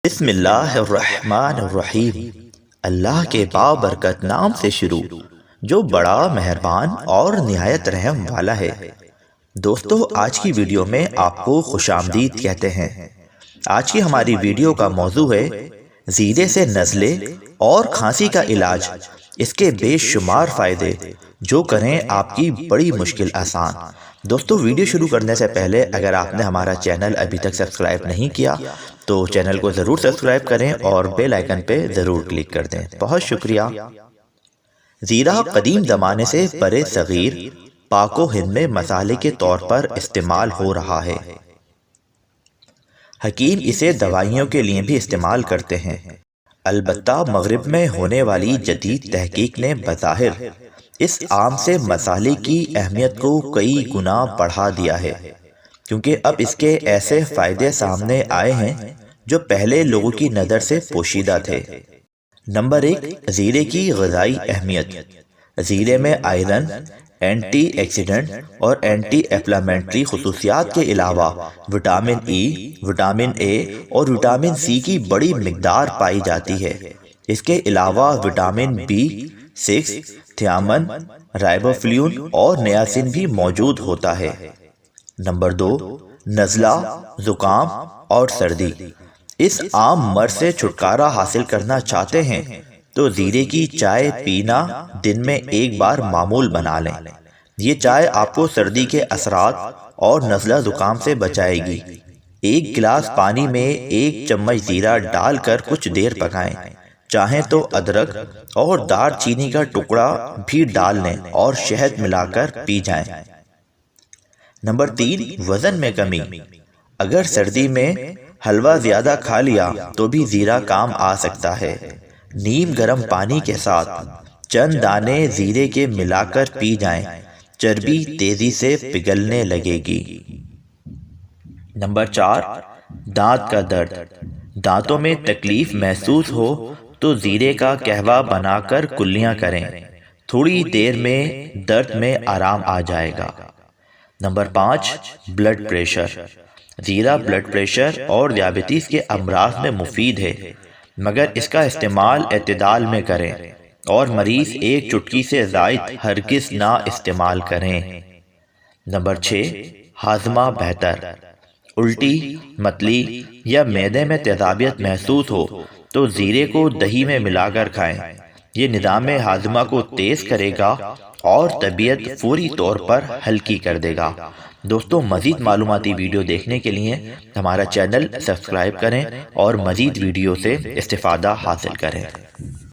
بسم اللہ الرحمن الرحیم۔ اللہ کے بابرکت نام سے شروع جو بڑا مہربان اور نہایت رحم والا ہے۔ دوستو، آج کی ویڈیو میں آپ کو خوش آمدید کہتے ہیں۔ آج کی ہماری ویڈیو کا موضوع ہے زیرے سے نزلے اور کھانسی کا علاج، اس کے بے شمار فائدے جو کریں آپ کی بڑی مشکل آسان۔ دوستو، ویڈیو شروع کرنے سے پہلے اگر آپ نے ہمارا چینل ابھی تک سبسکرائب نہیں کیا تو چینل کو ضرور سبسکرائب کریں اور بیل آئیکن پہ ضرور کلک کر دیں۔ بہت شکریہ۔ زیرہ قدیم زمانے سے برے صغیر پاک و ہند میں مسالے کے طور پر استعمال ہو رہا ہے۔ حکیم اسے دوائیوں کے لیے بھی استعمال کرتے ہیں۔ البتہ مغرب میں ہونے والی جدید تحقیق نے بظاہر اس عام سے مسالے کی اہمیت کو کئی گنا بڑھا دیا ہے، کیونکہ اب اس کے ایسے فائدے سامنے آئے ہیں جو پہلے لوگوں کی نظر سے پوشیدہ تھے۔ نمبر 1، زیرے کی غذائی اہمیت۔ زیرے میں آئرن، اینٹی ایکسیڈنٹ اور اینٹی انفلیمیٹری خصوصیات کے علاوہ وٹامن ای، وٹامن اے اور وٹامن سی کی بڑی مقدار پائی جاتی ہے۔ اس کے علاوہ وٹامن B6، تھیامن، رائبوفلیون اور نیاسین بھی موجود ہوتا ہے۔ نمبر 2، نزلہ، زکام اور سردی۔ اس عام مرض سے چھٹکارا حاصل کرنا چاہتے ہیں تو زیرے کی چائے پینا دن میں ایک بار معمول بنا لیں۔ یہ چائے آپ کو سردی کے اثرات اور نزلہ زکام سے بچائے گی۔ ایک گلاس پانی میں 1 چمچ زیرہ ڈال کر کچھ دیر پکائیں۔ چاہیں تو ادرک اور دار چینی کا ٹکڑا بھی ڈال لیں اور شہد ملا کر پی جائیں۔ نمبر 3، وزن میں کمی۔ اگر سردی میں حلوہ زیادہ کھا لیا تو بھی زیرہ کام آ سکتا ہے۔ نیم گرم پانی کے ساتھ چند دانے زیرے کے ملا کر پی جائیں، چربی تیزی سے پگھلنے لگے گی۔ نمبر 4، دانت کا درد۔ دانتوں میں تکلیف محسوس ہو تو زیرے کا قہوہ بنا کر کلیاں کریں، تھوڑی دیر میں درد میں آرام آ جائے گا۔ Number 5، blood pressure. زیرہ بلڈ پریشر اور ذیابیطس کے امراض میں مفید ہے، مگر اس کا استعمال اعتدال میں کریں اور مریض ایک چٹکی سے زائد ہرگز نہ استعمال کریں۔ نمبر 6، ہاضمہ بہتر۔ الٹی، متلی یا معدے میں تیزابیت محسوس ہو تو زیرے کو دہی میں ملا کر کھائیں۔ یہ نظام ہاضمہ کو تیز کرے گا اور طبیعت فوری طور پر ہلکی کر دے گا۔ دوستو، مزید معلوماتی ویڈیو دیکھنے کے لیے ہمارا چینل سبسکرائب کریں اور مزید ویڈیو سے استفادہ حاصل کریں۔